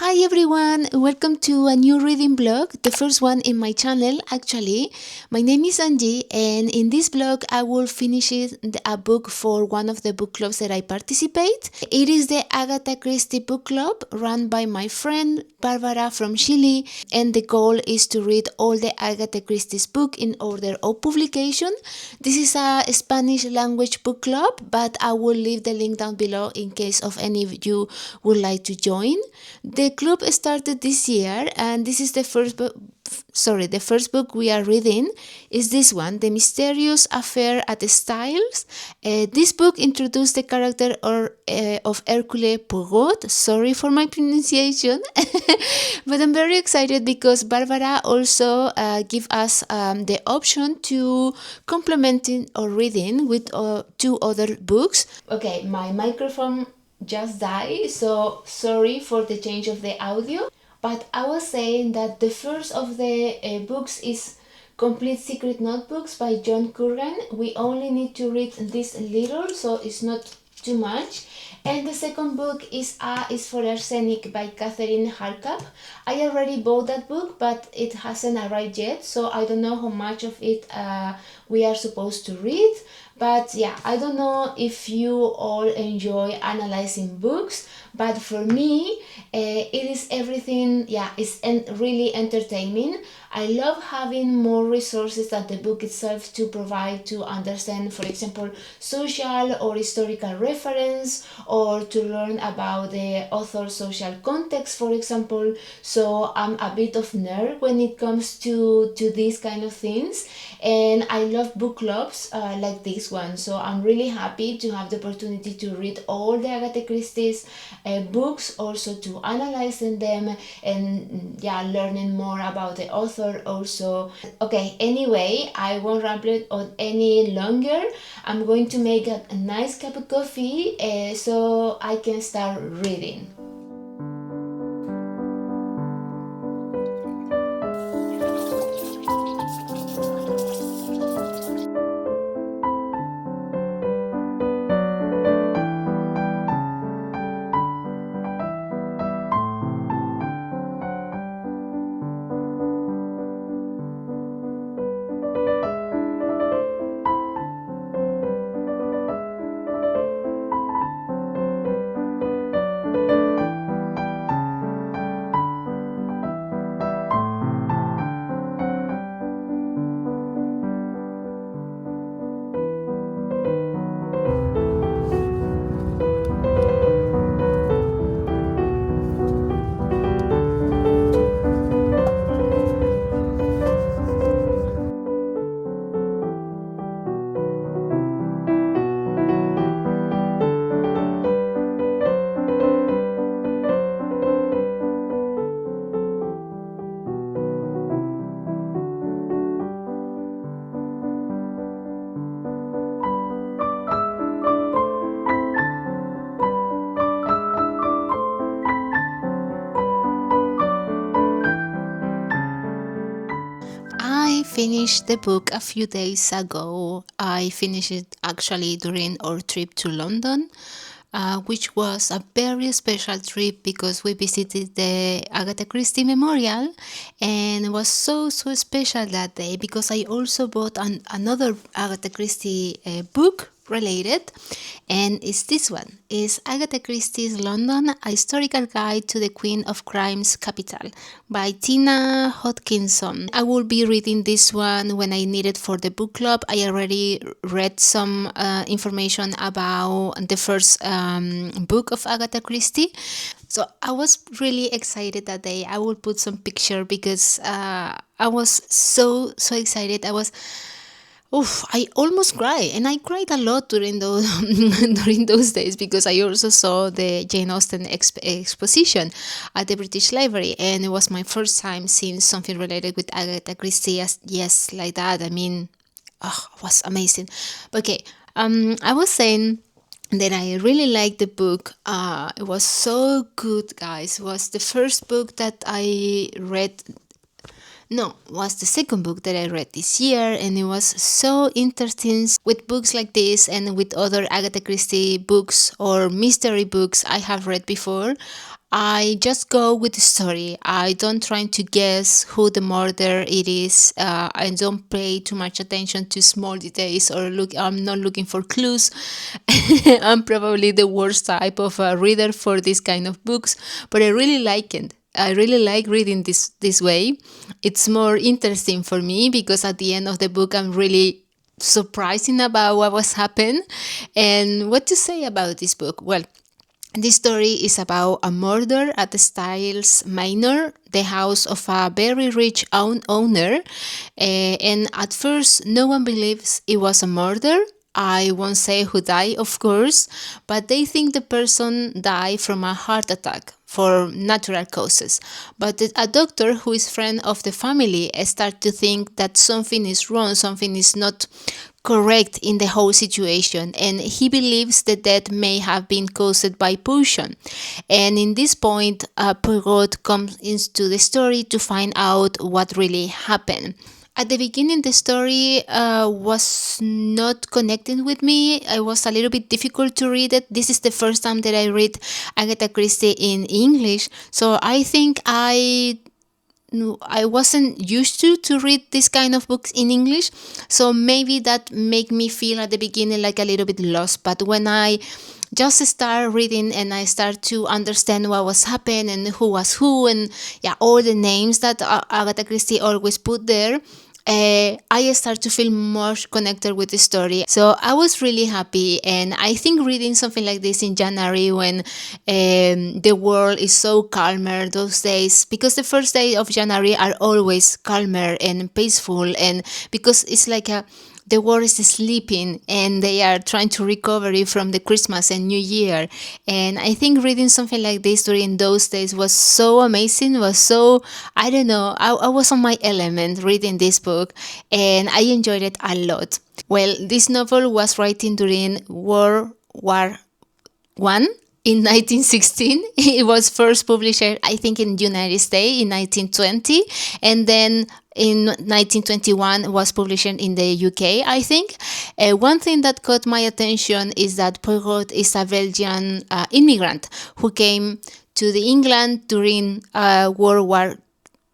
Hi everyone, welcome to a new reading vlog, the first one in my channel actually. My name is Angie and in this vlog I will finish a book for one of the book clubs that I participate. It is the Agatha Christie book club run by my friend Barbara from Chile, and the goal is to read all the Agatha Christie's book in order of publication. This is a Spanish language book club, but I will leave the link down below in case of any of you would like to join. The club started this year, and this is the first book. The first book we are reading is this one, The Mysterious Affair at the Styles. This book introduced the character of Hercule Poirot. Sorry for my pronunciation, but I'm very excited because Barbara also give us the option to complementing or reading with two other books. Okay, my microphone just died, so sorry for the change of the audio. But I was saying that the first of the books is Complete Secret Notebooks by John Curran. We only need to read this little, so it's not too much. And the second book is A is for Arsenic by Katheryn Harkup. I already bought that book, but it hasn't arrived yet, so I don't know how much of it we are supposed to read. But yeah, I don't know if you all enjoy analyzing books, but for me it is everything. Yeah, it's really entertaining. I love having more resources than the book itself to provide to understand, for example, social or historical reference, or to learn about the author's social context, for example. So I'm a bit of nerd when it comes to these kind of things, and I love book clubs like this one. So I'm really happy to have the opportunity to read all the Agatha Christie's books, also to analyze them, and yeah, learning more about the author also. Okay, anyway, I won't ramble on any longer. I'm going to make a nice cup of coffee so I can start reading. I finished the book a few days ago. I finished it actually during our trip to London, which was a very special trip because we visited the Agatha Christie Memorial, and it was so special that day because I also bought another Agatha Christie book related, and it's this one. It's Agatha Christie's London, A Historical Guide to the Queen of Crime's Capital by Tina Hodkinson. I will be reading this one when I need it for the book club. I already read some information about the first book of Agatha Christie. So I was really excited that day. I will put some picture because I was so excited. I almost cried, and I cried a lot during those during those days because I also saw the Jane Austen exposition at the British Library, and it was my first time seeing something related with Agatha Christie. Yes, like that. I mean, it was amazing. Okay, I was saying that I really liked the book. It was so good, guys. It was the first book that I read. No, was the second book that I read this year, and it was so interesting with books like this and with other Agatha Christie books or mystery books I have read before. I just go with the story. I don't try to guess who the murderer it is. I don't pay too much attention to small details or look. I'm not looking for clues. I'm probably the worst type of reader for this kind of books, but I really like it. I really like reading this way. It's more interesting for me because at the end of the book, I'm really surprising about what was happened. And what to say about this book? Well, this story is about a murder at the Styles Manor, the house of a very rich owner. And at first, no one believes it was a murder. I won't say who died, of course, but they think the person died from a heart attack for natural causes. But a doctor who is friend of the family start to think that something is wrong, something is not correct in the whole situation, and he believes the death may have been caused by poison. And in this point, Poirot comes into the story to find out what really happened. At the beginning, the story was not connecting with me. It was a little bit difficult to read it. This is the first time that I read Agatha Christie in English, so I think I wasn't used to read this kind of books in English, so maybe that made me feel at the beginning like a little bit lost. But when I just start reading and I start to understand what was happening and who was who, and yeah, all the names that Agatha Christie always put there, I start to feel more connected with the story. So I was really happy, and I think reading something like this in January when the world is so calmer those days, because the first day of January are always calmer and peaceful, and because it's like the world is sleeping and they are trying to recover from the Christmas and New Year. And I think reading something like this during those days was so amazing, was so, I don't know, I was on my element reading this book, and I enjoyed it a lot. Well, this novel was written during World War One in 1916. It was first published, I think, in the United States in 1920, and then in 1921 was published in the UK, I think. One thing that caught my attention is that Poirot is a Belgian immigrant who came to the England during World War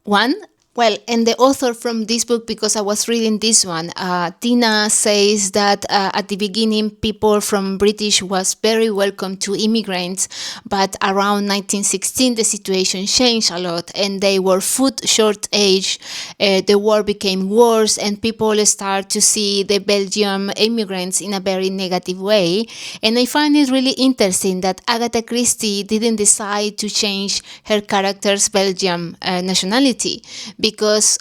One. Well, and the author from this book, because I was reading this one, Tina says that at the beginning people from British was very welcome to immigrants, but around 1916 the situation changed a lot and they were food shortage. The war became worse and people start to see the Belgian immigrants in a very negative way. And I find it really interesting that Agatha Christie didn't decide to change her character's Belgian nationality, because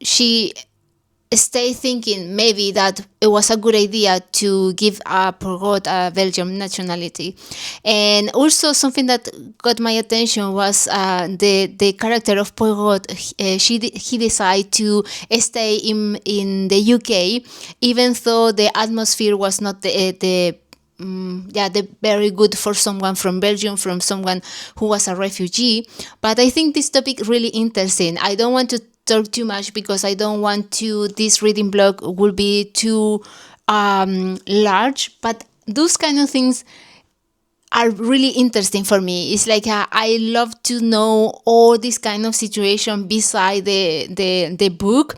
she stayed thinking maybe that it was a good idea to give Poirot a Belgian nationality. And also something that got my attention was the character of Poirot. He decided to stay in the UK, even though the atmosphere was not the very good for someone from Belgium, from someone who was a refugee. But I think this topic really interesting. I don't want to talk too much because I don't want this reading blog will be too large, but those kind of things are really interesting for me. It's like I love to know all this kind of situation beside the book.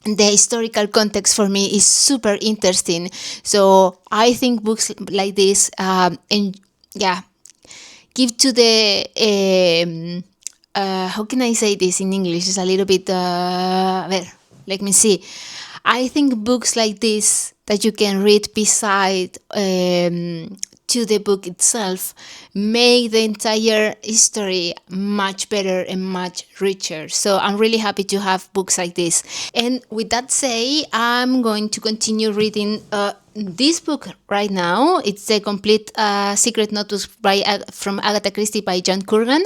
The historical context for me is super interesting. So I think books like this give to the how can I say this in English? It's a little bit well, let me see. I think books like this that you can read beside to the book itself make the entire history much better and much richer. So I'm really happy to have books like this. And with that say, I'm going to continue reading this book right now. It's the complete Secret Notebooks from Agatha Christie by John Curran.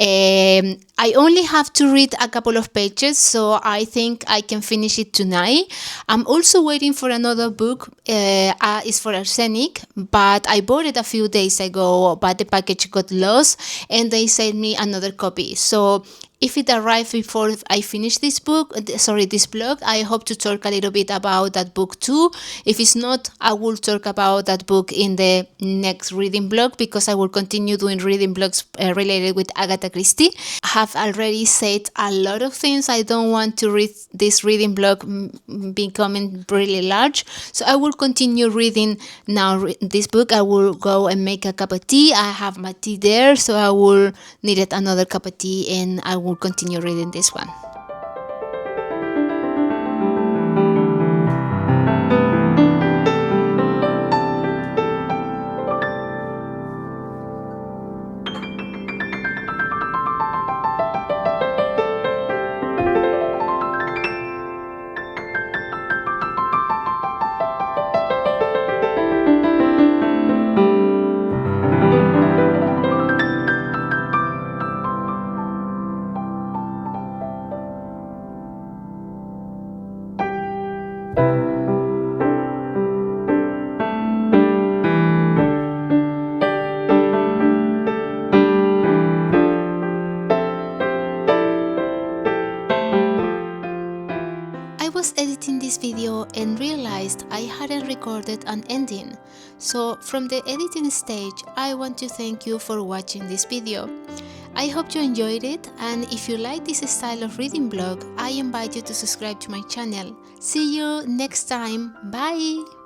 I only have to read a couple of pages, so I think I can finish it tonight. I'm also waiting for another book. It's for arsenic, but I bought it a few days ago, but the package got lost and they sent me another copy. So If it arrives before I finish this blog, I hope to talk a little bit about that book too. If it's not, I will talk about that book in the next reading blog, because I will continue doing reading blogs related with Agatha Christie. I have already said a lot of things. I don't want to read this reading blog becoming really large, so I will continue reading now this book. I will go and make a cup of tea. I have my tea there, so I will need another cup of tea, and I will continue reading this one. I was editing this video and realized I hadn't recorded an ending. So from the editing stage, I want to thank you for watching this video. I hope you enjoyed it, and if you like this style of reading blog, I invite you to subscribe to my channel. See you next time. Bye!